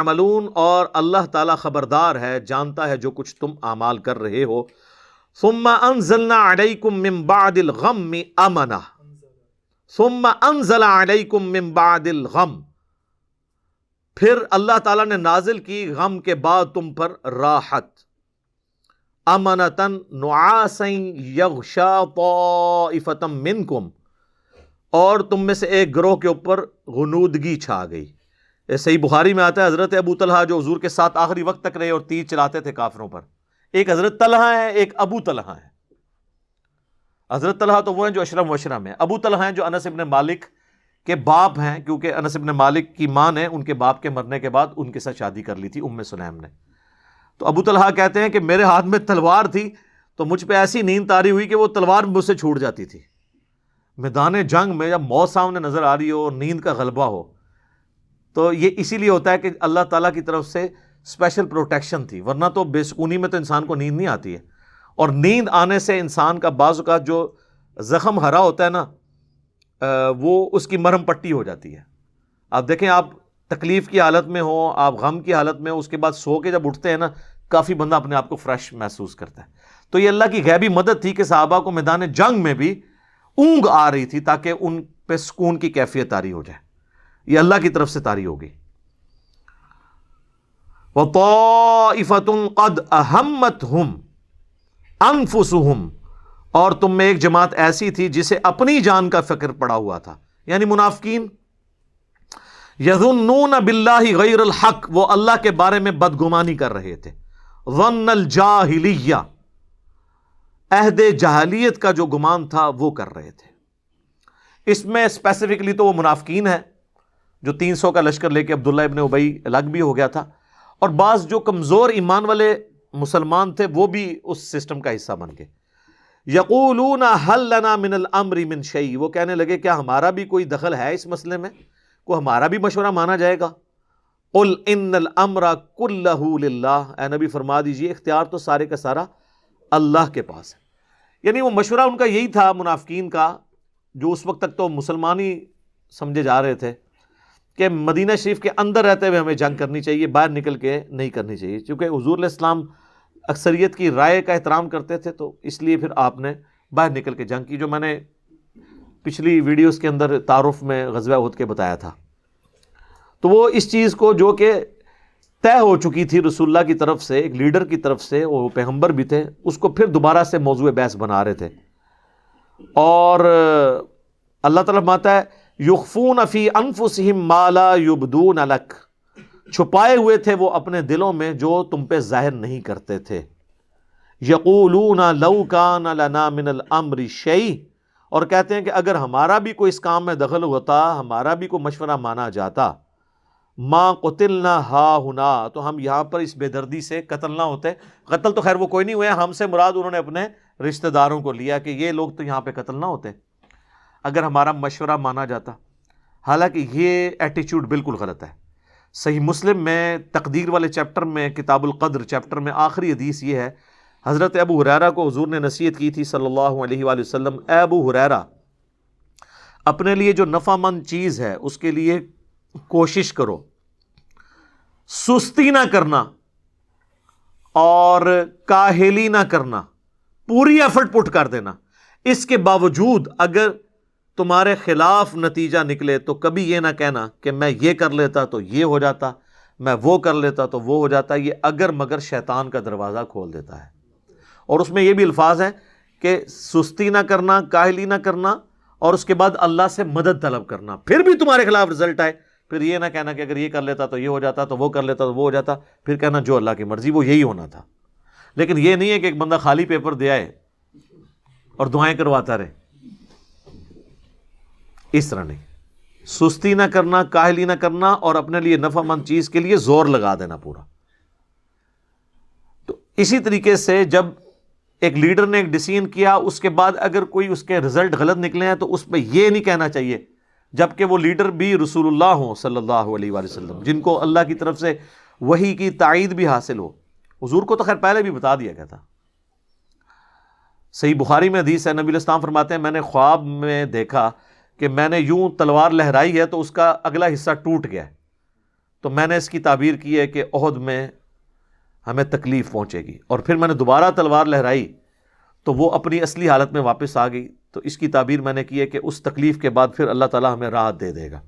عملون، اور اللہ تعالیٰ خبردار ہے، جانتا ہے جو کچھ تم اعمال کر رہے ہو. ثم انزلنا علیکم من بعد الغم امنا، ثم انزل علیکم من بعد الغم، پھر اللہ تعالیٰ نے نازل کی غم کے بعد تم پر راحت. امنتن نعاسا یغشا طائفۃ منکم، اور تم میں سے ایک گروہ کے اوپر غنودگی چھا گئی. صحیح بخاری میں آتا ہے حضرت ابو طلحہ جو حضور کے ساتھ آخری وقت تک رہے اور تیر چلاتے تھے کافروں پر، ایک حضرت طلحہ ہے، ایک ابو طلحہ ہے. حضرت طلحہ تو وہ ہیں جو اشرم مبشرہ میں، ابو طلحہ ہیں جو انس ابن مالک کے باپ ہیں، کیونکہ انس ابن مالک کی ماں نے ان کے باپ کے مرنے کے بعد ان کے ساتھ شادی کر لی تھی، ام سلیم نے. تو ابو طلحہ کہتے ہیں کہ میرے ہاتھ میں تلوار تھی تو مجھ پہ ایسی نیند طاری ہوئی کہ وہ تلوار مجھ سے چھوٹ جاتی تھی. میدان جنگ میں جب موت سامنے نظر آ رہی ہو اور نیند کا غلبہ ہو، تو یہ اسی لیے ہوتا ہے کہ اللہ تعالیٰ کی طرف سے اسپیشل پروٹیکشن تھی، ورنہ تو بے سکونی میں تو انسان کو نیند نہیں آتی ہے. اور نیند آنے سے انسان کا بعض اوقات جو زخم ہرا ہوتا ہے نا، وہ اس کی مرہم پٹی ہو جاتی ہے. آپ دیکھیں، آپ تکلیف کی حالت میں ہو، آپ غم کی حالت میں ہو، اس کے بعد سو کے جب اٹھتے ہیں نا، کافی بندہ اپنے آپ کو فریش محسوس کرتا ہے. تو یہ اللہ کی غیبی مدد تھی کہ صحابہ کو میدان جنگ میں بھی اونگ آ رہی تھی تاکہ ان پہ سکون کی کیفیت طاری ہو جائے. یہ اللہ کی طرف سے طاری ہوگی. وَطَائِفَةٌ قَدْ أَهَمَّتْهُمْ أَنفُسُهُمْ، اور تم میں ایک جماعت ایسی تھی جسے اپنی جان کا فکر پڑا ہوا تھا، یعنی منافقین. يَظُنُّونَ بِاللَّهِ غَيْرَ الْحَقِّ، وہ اللہ کے بارے میں بدگمانی کر رہے تھے. ظَنَّ الْجَاهِلِيَّةِ، عہد جاہلیت کا جو گمان تھا وہ کر رہے تھے. اس میں اسپیسیفکلی تو وہ منافقین ہیں جو 300 کا لشکر لے کے عبداللہ ابن ابی الگ بھی ہو گیا تھا، اور بعض جو کمزور ایمان والے مسلمان تھے وہ بھی اس سسٹم کا حصہ بن گئے. یقولون هل لنا من الامر من شیء، وہ کہنے لگے کیا ہمارا بھی کوئی دخل ہے اس مسئلے میں، کو ہمارا بھی مشورہ مانا جائے گا. قل ان الامر کلہ للہ، اے نبی فرما دیجئے اختیار تو سارے کا سارا اللہ کے پاس ہے. یعنی وہ مشورہ ان کا یہی تھا منافقین کا، جو اس وقت تک تو مسلمان ہی سمجھے جا رہے تھے، کہ مدینہ شریف کے اندر رہتے ہوئے ہمیں جنگ کرنی چاہیے، باہر نکل کے نہیں کرنی چاہیے. چونکہ حضور علیہ السلام اکثریت کی رائے کا احترام کرتے تھے، تو اس لیے پھر آپ نے باہر نکل کے جنگ کی، جو میں نے پچھلی ویڈیوز کے اندر تعارف میں غزوہ احد کے بتایا تھا. تو وہ اس چیز کو جو کہ طے ہو چکی تھی رسول اللہ کی طرف سے، ایک لیڈر کی طرف سے، وہ پیغمبر بھی تھے، اس کو پھر دوبارہ سے موضوع بحث بنا رہے تھے. اور اللہ تعالیٰ فرماتا ہے یخفون فی انفسہم ما لا یبدون لک، چھپائے ہوئے تھے وہ اپنے دلوں میں جو تم پہ ظاہر نہیں کرتے تھے. یقولون لو کان لنا من الامر شیء، اور کہتے ہیں کہ اگر ہمارا بھی کوئی اس کام میں دخل ہوتا، ہمارا بھی کوئی مشورہ مانا جاتا، ما قتلنا ہا ہنا، تو ہم یہاں پر اس بے دردی سے قتل نہ ہوتے. قتل تو خیر وہ کوئی نہیں ہوئے، ہم سے مراد انہوں نے اپنے رشتہ داروں کو لیا کہ یہ لوگ تو یہاں پہ قتل نہ ہوتے اگر ہمارا مشورہ مانا جاتا. حالانکہ یہ ایٹیچیوڈ بالکل غلط ہے. صحیح مسلم میں تقدیر والے چیپٹر میں، کتاب القدر چیپٹر میں آخری حدیث یہ ہے، حضرت ابو ہریرہ کو حضور نے نصیحت کی تھی صلی اللہ علیہ وآلہ وسلم، اے ابو ہریرہ، اپنے لیے جو نفع مند چیز ہے اس کے لیے کوشش کرو، سستی نہ کرنا اور کاہلی نہ کرنا، پوری ایفرٹ پٹ کر دینا. اس کے باوجود اگر تمہارے خلاف نتیجہ نکلے تو کبھی یہ نہ کہنا کہ میں یہ کر لیتا تو یہ ہو جاتا، میں وہ کر لیتا تو وہ ہو جاتا. یہ اگر مگر شیطان کا دروازہ کھول دیتا ہے. اور اس میں یہ بھی الفاظ ہیں کہ سستی نہ کرنا، کاہلی نہ کرنا، اور اس کے بعد اللہ سے مدد طلب کرنا. پھر بھی تمہارے خلاف رزلٹ آئے، پھر یہ نہ کہنا کہ اگر یہ کر لیتا تو یہ ہو جاتا، تو وہ کر لیتا تو وہ ہو جاتا. پھر کہنا جو اللہ کی مرضی وہ یہی ہونا تھا. لیکن یہ نہیں ہے کہ ایک بندہ خالی پیپر دے آئے اور دعائیں کرواتا رہے. اس طرح نہیں. سستی نہ کرنا، کاہلی نہ کرنا، اور اپنے لیے نفع مند چیز کے لیے زور لگا دینا پورا. تو اسی طریقے سے جب ایک لیڈر نے ایک ڈیسیژن کیا، اس کے بعد اگر کوئی اس کے رزلٹ غلط نکلے ہیں تو اس پہ یہ نہیں کہنا چاہیے، جبکہ وہ لیڈر بھی رسول اللہ ہوں صلی اللہ علیہ وآلہ وسلم، جن کو اللہ کی طرف سے وحی کی تائید بھی حاصل ہو. حضور کو تو خیر پہلے بھی بتا دیا گیا تھا. صحیح بخاری میں حدیث ہے، نبی علیہ السلام فرماتے ہیں میں نے خواب میں دیکھا کہ میں نے یوں تلوار لہرائی ہے تو اس کا اگلا حصہ ٹوٹ گیا ہے. تو میں نے اس کی تعبیر کی ہے کہ احد میں ہمیں تکلیف پہنچے گی، اور پھر میں نے دوبارہ تلوار لہرائی تو وہ اپنی اصلی حالت میں واپس آ گئی، تو اس کی تعبیر میں نے کی ہے کہ اس تکلیف کے بعد پھر اللہ تعالیٰ ہمیں راحت دے دے گا۔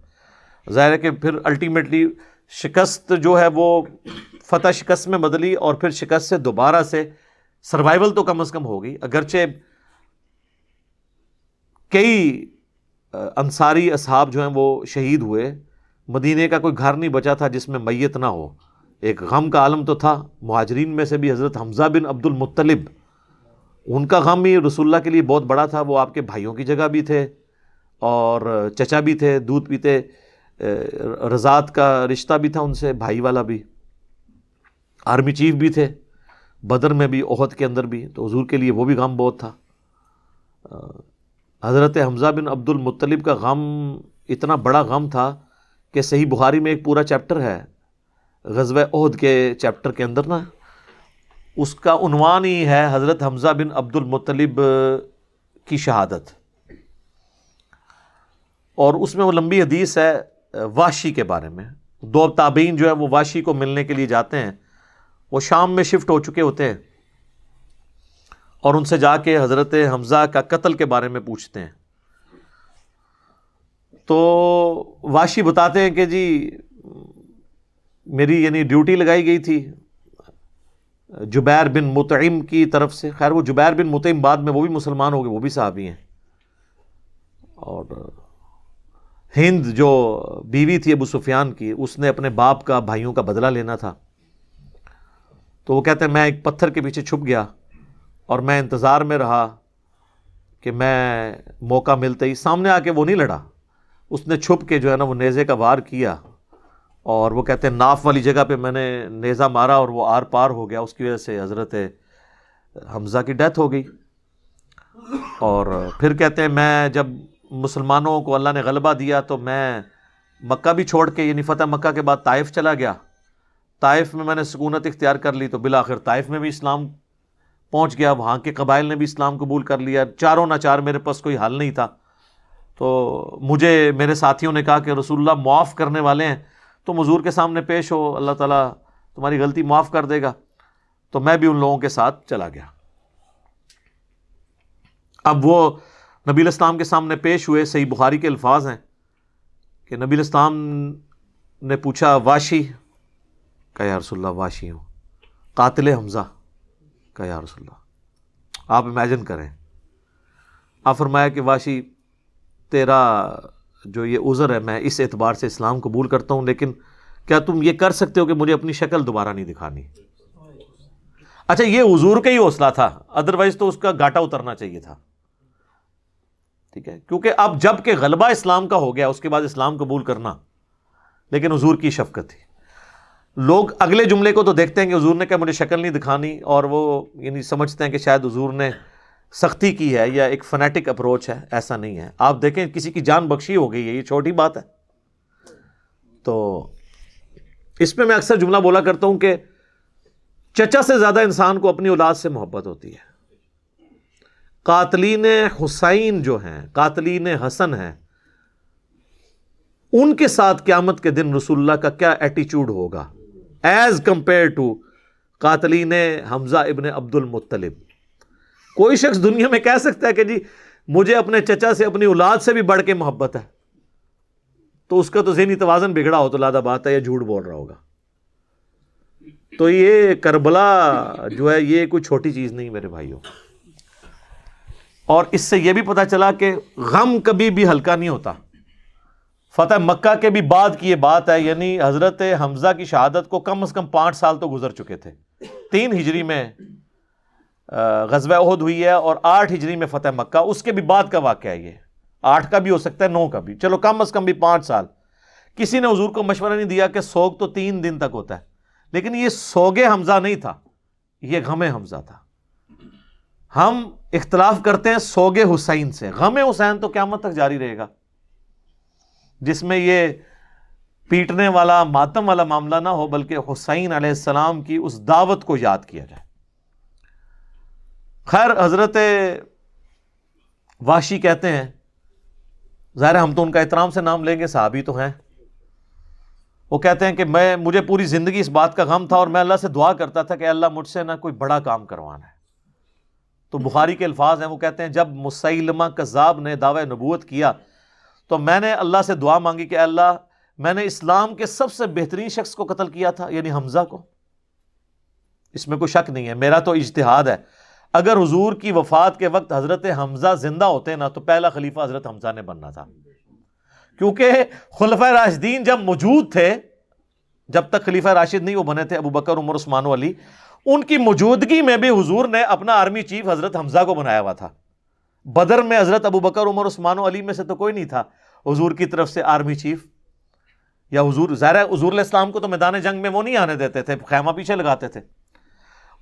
ظاہر ہے کہ پھر الٹیمیٹلی شکست جو ہے وہ فتح شکست میں بدلی، اور پھر شکست سے دوبارہ سے سروائیول تو کم از کم ہو گئی، اگرچہ کئی انصاری اصحاب جو ہیں وہ شہید ہوئے، مدینے کا کوئی گھر نہیں بچا تھا جس میں میت نہ ہو۔ ایک غم کا عالم تو تھا، مہاجرین میں سے بھی حضرت حمزہ بن عبد المطلب، ان کا غم ہی رسول اللہ کے لیے بہت بڑا تھا، وہ آپ کے بھائیوں کی جگہ بھی تھے اور چچا بھی تھے، دودھ پیتے، رضاعت کا رشتہ بھی تھا ان سے، بھائی والا بھی، آرمی چیف بھی تھے، بدر میں بھی احد کے اندر بھی، تو حضور کے لیے وہ بھی غم بہت تھا۔ حضرت حمزہ بن عبد المطلب کا غم اتنا بڑا غم تھا کہ صحیح بخاری میں ایک پورا چیپٹر ہے غزوہ احد کے چیپٹر کے اندر نا، اس کا عنوان ہی ہے حضرت حمزہ بن عبد المطلب کی شہادت، اور اس میں وہ لمبی حدیث ہے وحشی کے بارے میں۔ دو تابعین جو ہے وہ وحشی کو ملنے کے لیے جاتے ہیں، وہ شام میں شفٹ ہو چکے ہوتے ہیں، اور ان سے جا کے حضرت حمزہ کا قتل کے بارے میں پوچھتے ہیں۔ تو وحشی بتاتے ہیں کہ جی میری یعنی ڈیوٹی لگائی گئی تھی جبیر بن مطعم کی طرف سے، خیر وہ جبیر بن مطعم بعد میں وہ بھی مسلمان ہو گئے، وہ بھی صحابی ہیں، اور ہند جو بیوی تھی ابو سفیان کی، اس نے اپنے باپ کا بھائیوں کا بدلہ لینا تھا، تو وہ کہتے ہیں میں ایک پتھر کے پیچھے چھپ گیا اور میں انتظار میں رہا کہ میں موقع ملتے ہی، سامنے آ کے وہ نہیں لڑا، اس نے چھپ کے جو ہے نا وہ نیزے کا وار کیا، اور وہ کہتے ہیں ناف والی جگہ پہ میں نے نیزہ مارا اور وہ آر پار ہو گیا، اس کی وجہ سے حضرت حمزہ کی ڈیتھ ہو گئی۔ اور پھر کہتے ہیں میں جب مسلمانوں کو اللہ نے غلبہ دیا تو میں مکہ بھی چھوڑ کے، یعنی فتح مکہ کے بعد طائف چلا گیا، طائف میں نے سکونت اختیار کر لی، تو بالآخر طائف میں بھی اسلام پہنچ گیا، وہاں کے قبائل نے بھی اسلام قبول کر لیا، چاروں ناچار میرے پاس کوئی حل نہیں تھا، تو مجھے میرے ساتھیوں نے کہا کہ رسول اللہ معاف کرنے والے ہیں، تم حضور کے سامنے پیش ہو، اللہ تعالیٰ تمہاری غلطی معاف کر دے گا، تو میں بھی ان لوگوں کے ساتھ چلا گیا۔ اب وہ نبی الاسلام کے سامنے پیش ہوئے، صحیح بخاری کے الفاظ ہیں کہ نبی الاسلام نے پوچھا وحشی، کہا یا رسول اللہ وحشی ہوں، قاتل حمزہ، کہا یا رسول اللہ۔ آپ امیجن کریں، آپ فرمایا کہ وحشی تیرا جو یہ عذر ہے میں اس اعتبار سے اسلام قبول کرتا ہوں، لیکن کیا تم یہ کر سکتے ہو کہ مجھے اپنی شکل دوبارہ نہیں دکھانی؟ اچھا یہ حضور کا ہی حوصلہ تھا، ادروائز تو اس کا گھاٹا اترنا چاہیے تھا، ٹھیک ہے، کیونکہ اب جب کہ غلبہ اسلام کا ہو گیا اس کے بعد اسلام قبول کرنا، لیکن حضور کی شفقت تھی۔ لوگ اگلے جملے کو تو دیکھتے ہیں کہ حضور نے کہا مجھے شکل نہیں دکھانی، اور وہ یعنی سمجھتے ہیں کہ شاید حضور نے سختی کی ہے یا ایک فنیٹک اپروچ ہے، ایسا نہیں ہے۔ آپ دیکھیں کسی کی جان بخشی ہو گئی ہے، یہ چھوٹی بات ہے۔ تو اس میں اکثر جملہ بولا کرتا ہوں کہ چچا سے زیادہ انسان کو اپنی اولاد سے محبت ہوتی ہے۔ قاتلین حسین جو ہیں، قاتلین حسن ہیں، ان کے ساتھ قیامت کے دن رسول اللہ کا کیا ایٹیچیوڈ ہوگا ایز کمپیئر ٹو قاتلین حمزہ ابن عبد المطلب۔ کوئی شخص دنیا میں کہہ سکتا ہے کہ جی مجھے اپنے چچا سے اپنی اولاد سے بھی بڑھ کے محبت ہے، تو اس کا تو ذہنی توازن بگڑا ہو تو لادہ بات ہے، یا جھوٹ بول رہا ہوگا۔ تو یہ کربلا جو ہے یہ کوئی چھوٹی چیز نہیں میرے بھائیوں، اور اس سے یہ بھی پتہ چلا کہ غم کبھی بھی ہلکا نہیں ہوتا۔ فتح مکہ کے بھی بعد کی یہ بات ہے، یعنی حضرت حمزہ کی شہادت کو کم از کم 5 سال تو گزر چکے تھے۔ 3 ہجری میں غزوہ احد ہوئی ہے اور 8 ہجری میں فتح مکہ، اس کے بھی بعد کا واقعہ ہے یہ، 8 کا بھی ہو سکتا ہے 9 کا بھی، چلو کم از کم بھی 5 سال۔ کسی نے حضور کو مشورہ نہیں دیا کہ سوگ تو 3 دن تک ہوتا ہے، لیکن یہ سوگ حمزہ نہیں تھا، یہ غم حمزہ تھا۔ ہم اختلاف کرتے ہیں سوگ حسین سے، غم حسین تو قیامت تک جاری رہے گا، جس میں یہ پیٹنے والا ماتم والا معاملہ نہ ہو، بلکہ حسین علیہ السلام کی اس دعوت کو یاد کیا جائے۔ خیر حضرت وحشی کہتے ہیں، ظاہر ہم تو ان کا احترام سے نام لیں گے، صحابی تو ہیں، وہ کہتے ہیں کہ مجھے پوری زندگی اس بات کا غم تھا اور میں اللہ سے دعا کرتا تھا کہ اللہ مجھ سے نہ کوئی بڑا کام کروانا ہے. تو بخاری کے الفاظ ہیں، وہ کہتے ہیں جب مسیلمہ کذاب نے دعوی نبوت کیا تو میں نے اللہ سے دعا مانگی کہ اللہ، میں نے اسلام کے سب سے بہترین شخص کو قتل کیا تھا، یعنی حمزہ کو. اس میں کوئی شک نہیں ہے، میرا تو اجتہاد ہے. اگر حضور کی وفات کے وقت حضرت حمزہ زندہ ہوتے نا تو پہلا خلیفہ حضرت حمزہ نے بننا تھا، کیونکہ خلفائے راشدین جب موجود تھے، جب تک خلیفہ راشد نہیں وہ بنے تھے ابو بکر، عمر، عثمان و علی، ان کی موجودگی میں بھی حضور نے اپنا آرمی چیف حضرت حمزہ کو بنایا ہوا تھا. بدر میں حضرت ابو بکر، عمر، عثمان و علی میں سے تو کوئی نہیں تھا حضور کی طرف سے آرمی چیف. یا حضور، ظاہر ہے حضور علیہ السلام کو تو میدان جنگ میں وہ نہیں آنے دیتے تھے، خیمہ پیچھے لگاتے تھے.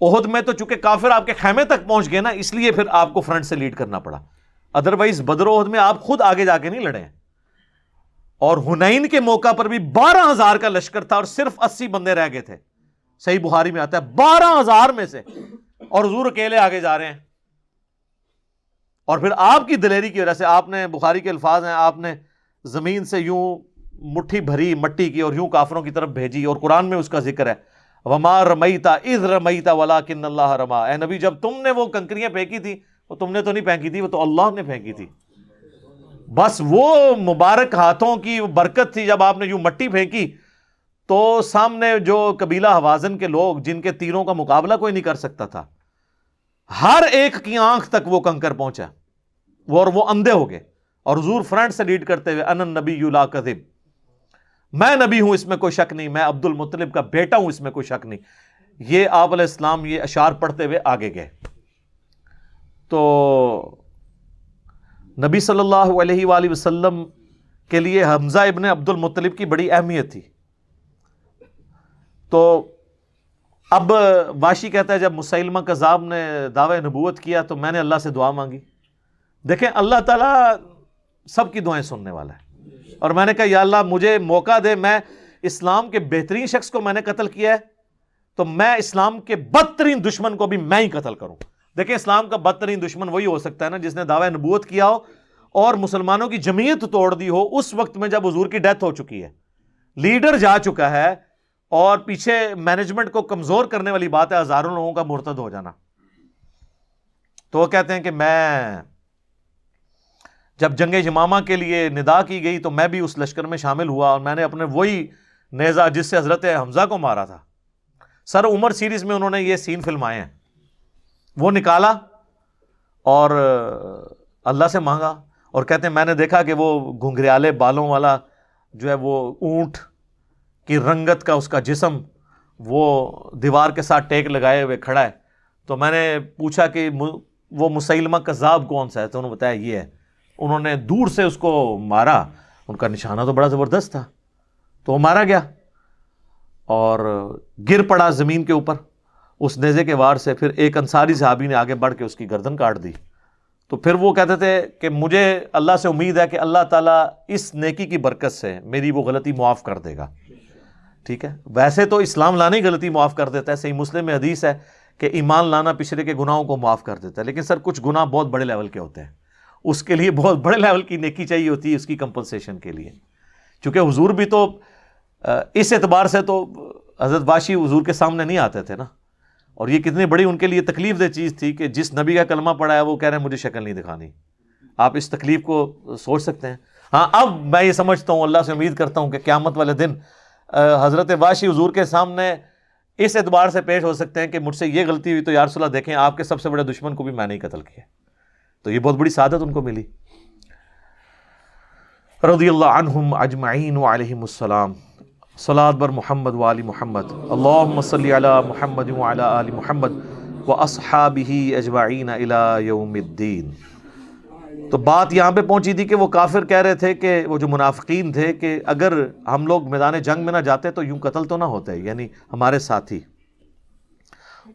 احد میں تو چونکہ کافر آپ کے خیمے تک پہنچ گئے نا، اس لیے پھر آپ کو فرنٹ سے لیڈ کرنا پڑا، ادروائز بدر و احد میں آپ خود آگے جا کے نہیں لڑے. اور حنین کے موقع پر بھی 12,000 کا لشکر تھا اور صرف 80 بندے رہ گئے تھے. صحیح بخاری میں آتا ہے 12,000 میں سے، اور حضور اکیلے آگے جا رہے ہیں. اور پھر آپ کی دلیری کی وجہ سے آپ نے، بخاری کے الفاظ ہیں، آپ نے زمین سے یوں مٹھی بھری مٹی کی اور یوں کافروں کی طرف بھیجی، اور قرآن میں اس کا ذکر ہے وَمَا رَمَيْتَ إِذْ رَمَيْتَ وَلَكِنَّ اللَّهَ رَمَا. اے نبی جب تم نے وہ کنکریاں پھینکی تھی، وہ تم نے تو نہیں پھینکی تھی، وہ تو اللہ نے پھینکی تھی. بس وہ مبارک ہاتھوں کی برکت تھی. جب آپ نے یوں مٹی پھینکی تو سامنے جو قبیلہ حوازن کے لوگ جن کے تیروں کا مقابلہ کوئی نہیں کر سکتا تھا، ہر ایک کی آنکھ تک وہ کنکر پہنچا، اور وہ اندھے ہو گئے. اور حضور فرنٹ سے لیڈ کرتے ہوئے انا النبی لا کذب، میں نبی ہوں اس میں کوئی شک نہیں، میں عبد المطلب کا بیٹا ہوں اس میں کوئی شک نہیں. یہ آپ علیہ السلام یہ اشعار پڑھتے ہوئے آگے گئے. تو نبی صلی اللہ علیہ وآلہ وسلم کے لیے حمزہ ابن عبد المطلب کی بڑی اہمیت تھی. تو اب واشی کہتا ہے جب مسیلمہ کذاب نے دعوی نبوت کیا تو میں نے اللہ سے دعا مانگی. دیکھیں اللہ تعالیٰ سب کی دعائیں سننے والا ہے، اور میں نے کہا یا اللہ مجھے موقع دے، میں اسلام کے بہترین شخص کو میں نے قتل کیا ہے تو میں اسلام کے بدترین دشمن کو بھی میں ہی قتل کروں. دیکھیں اسلام کا بدترین دشمن وہی ہو سکتا ہے نا جس نے دعوی نبوت کیا ہو اور مسلمانوں کی جمعیت توڑ دی ہو اس وقت میں جب حضور کی ڈیتھ ہو چکی ہے، لیڈر جا چکا ہے، اور پیچھے مینجمنٹ کو کمزور کرنے والی بات ہے ہزاروں لوگوں کا مرتد ہو جانا. تو وہ کہتے ہیں کہ میں جب جنگ یمامہ کے لیے ندا کی گئی تو میں بھی اس لشکر میں شامل ہوا، اور میں نے اپنے وہی نیزہ جس سے حضرت حمزہ کو مارا تھا، سر عمر سیریز میں انہوں نے یہ سین فلمائے ہیں، وہ نکالا اور اللہ سے مانگا. اور کہتے ہیں میں نے دیکھا کہ وہ گھنگریالے بالوں والا جو ہے وہ اونٹ کی رنگت کا اس کا جسم وہ دیوار کے ساتھ ٹیک لگائے ہوئے کھڑا ہے. تو میں نے پوچھا کہ وہ مسیلمہ کذاب کون سا ہے، تو انہوں نے بتایا یہ ہے. انہوں نے دور سے اس کو مارا، ان کا نشانہ تو بڑا زبردست تھا، تو وہ مارا گیا اور گر پڑا زمین کے اوپر اس نیزے کے وار سے. پھر ایک انصاری صحابی نے آگے بڑھ کے اس کی گردن کاٹ دی. تو پھر وہ کہتے تھے کہ مجھے اللہ سے امید ہے کہ اللہ تعالیٰ اس نیکی کی برکت سے میری وہ غلطی معاف کر دے گا. ٹھیک ہے، ویسے تو اسلام لانے ہی غلطی معاف کر دیتا ہے، صحیح مسلم میں حدیث ہے کہ ایمان لانا پچھلے کے گناہوں کو معاف کر دیتا ہے. لیکن سر کچھ گناہ بہت بڑے لیول کے ہوتے ہیں، اس کے لیے بہت بڑے لیول کی نیکی چاہیے ہوتی ہے اس کی کمپنسیشن کے لیے. چونکہ حضور بھی تو اس اعتبار سے تو حضرت واشی حضور کے سامنے نہیں آتے تھے نا، اور یہ کتنی بڑی ان کے لیے تکلیف دہ چیز تھی کہ جس نبی کا کلمہ پڑھا ہے وہ کہہ رہے ہیں مجھے شکل نہیں دکھانی. آپ اس تکلیف کو سوچ سکتے ہیں. ہاں اب میں یہ سمجھتا ہوں، اللہ سے امید کرتا ہوں کہ قیامت والے دن حضرت واشی حضور کے سامنے اس اعتبار سے پیش ہو سکتے ہیں کہ مجھ سے یہ غلطی ہوئی تو یا رسول اللہ دیکھیں آپ کے سب سے بڑے دشمن کو بھی میں نے ہی قتل کیا. تو یہ بہت بڑی سعادت ان کو ملی. رضی اللہ عنہم اجمعین وعلیہم السلام. صلاۃ بر محمد وآل محمد. اللہم صلی علی محمد وعلی آل محمد واصحابہ اجمعین الی یوم الدین. تو بات یہاں پہ پہنچی تھی کہ وہ کافر کہہ رہے تھے کہ وہ جو منافقین تھے کہ اگر ہم لوگ میدان جنگ میں نہ جاتے تو یوں قتل تو نہ ہوتے، یعنی ہمارے ساتھی.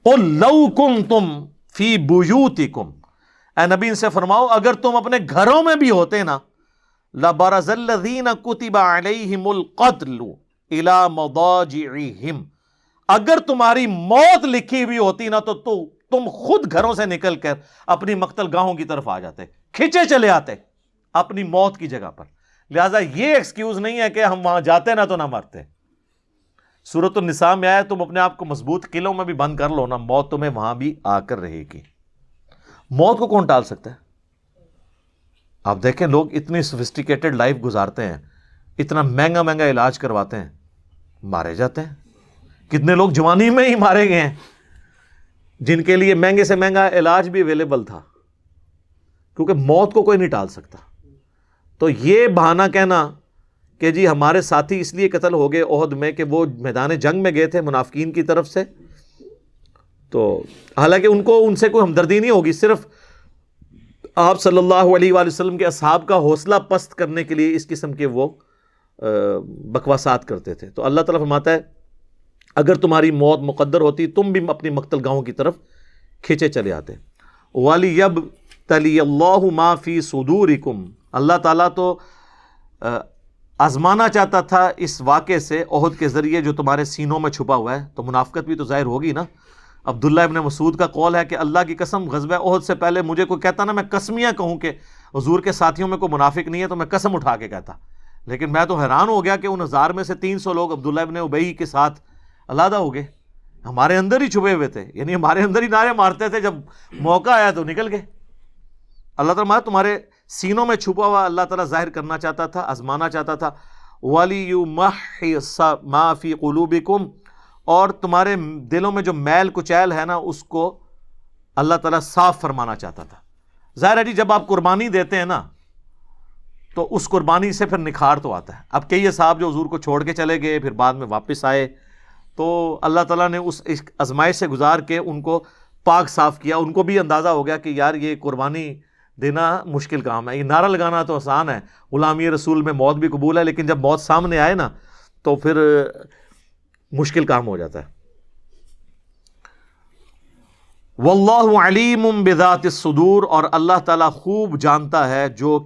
قل لو کنتم فی بیوتکم، اے نبی ان سے فرماؤ اگر تم اپنے گھروں میں بھی ہوتے نا، لبرز الذین کتب علیہم القتل الی مضاجعہم، اگر تمہاری موت لکھی ہوئی ہوتی نا تو تم خود گھروں سے نکل کر اپنی مقتل گاہوں کی طرف آ جاتے، کھچے چلے آتے اپنی موت کی جگہ پر. لہٰذا یہ ایکسکیوز نہیں ہے کہ ہم وہاں جاتے نا تو نہ مرتے. سورۃ النساء میں آیا تم اپنے آپ کو مضبوط قلعوں میں بھی بند کر لو نا، موت تمہیں وہاں بھی آ کر رہے گی۔ موت کو کون ٹال سکتا ہے؟ آپ دیکھیں لوگ اتنی سوفسٹیکیٹڈ لائف گزارتے ہیں، اتنا مہنگا مہنگا علاج کرواتے ہیں، مارے جاتے ہیں۔ کتنے لوگ جوانی میں ہی مارے گئے ہیں جن کے لیے مہنگے سے مہنگا علاج بھی اویلیبل تھا، کیونکہ موت کو کوئی نہیں ٹال سکتا۔ تو یہ بہانہ کہنا کہ جی ہمارے ساتھی اس لیے قتل ہو گئے احد میں کہ وہ میدان جنگ میں گئے تھے منافقین کی طرف سے، تو حالانکہ ان سے کوئی ہمدردی نہیں ہوگی، صرف آپ صلی اللہ علیہ وآلہ وسلم کے اصحاب کا حوصلہ پست کرنے کے لیے اس قسم کے وہ بکواسات کرتے تھے۔ تو اللہ تعالیٰ فرماتا ہے اگر تمہاری موت مقدر ہوتی تم بھی اپنی مقتل گاہوں کی طرف کھینچے چلے آتے۔ وَلِيَبْتَلِيَ اللَّهُ مَا فِي صُدُورِكُمْ، اللہ تعالیٰ تو آزمانا چاہتا تھا اس واقعے سے احد کے ذریعے جو تمہارے سینوں میں چھپا ہوا ہے، تو منافقت بھی تو ظاہر ہوگی نا۔ عبداللہ ابن مسعود کا قول ہے کہ اللہ کی قسم غزوہ احد سے پہلے مجھے کوئی کہتا نا میں قسمیاں کہوں کہ حضور کے ساتھیوں میں کوئی منافق نہیں ہے تو میں قسم اٹھا کے کہتا، لیکن میں تو حیران ہو گیا کہ ان 1000 میں سے 300 لوگ عبداللہ ابن ابی کے ساتھ علیحدہ ہو گئے، ہمارے اندر ہی چھپے ہوئے تھے، یعنی ہمارے اندر ہی نعرے مارتے تھے، جب موقع آیا تو نکل گئے۔ اللہ تعالیٰ تمہارے سینوں میں چھپا ہوا اللہ تعالیٰ ظاہر کرنا چاہتا تھا، آزمانا چاہتا تھا۔ وَلِيُمَحِّصَ مَا فِي قُلُوبِكُمْ، اور تمہارے دلوں میں جو میل کچیل ہے نا اس کو اللہ تعالیٰ صاف فرمانا چاہتا تھا۔ ظاہر ہے جی جب آپ قربانی دیتے ہیں نا تو اس قربانی سے پھر نکھار تو آتا ہے۔ اب کئی اصحاب جو حضور کو چھوڑ کے چلے گئے پھر بعد میں واپس آئے، تو اللہ تعالیٰ نے اس آزمائش سے گزار کے ان کو پاک صاف کیا، ان کو بھی اندازہ ہو گیا کہ یار یہ قربانی دینا مشکل کام ہے، یہ نعرہ لگانا تو آسان ہے، غلامی رسول میں موت بھی قبول ہے، لیکن جب موت سامنے آئے نا تو پھر مشکل کام ہو جاتا ہے۔ واللہ علیم بذات الصدور، اور اللہ تعالیٰ خوب جانتا ہے جو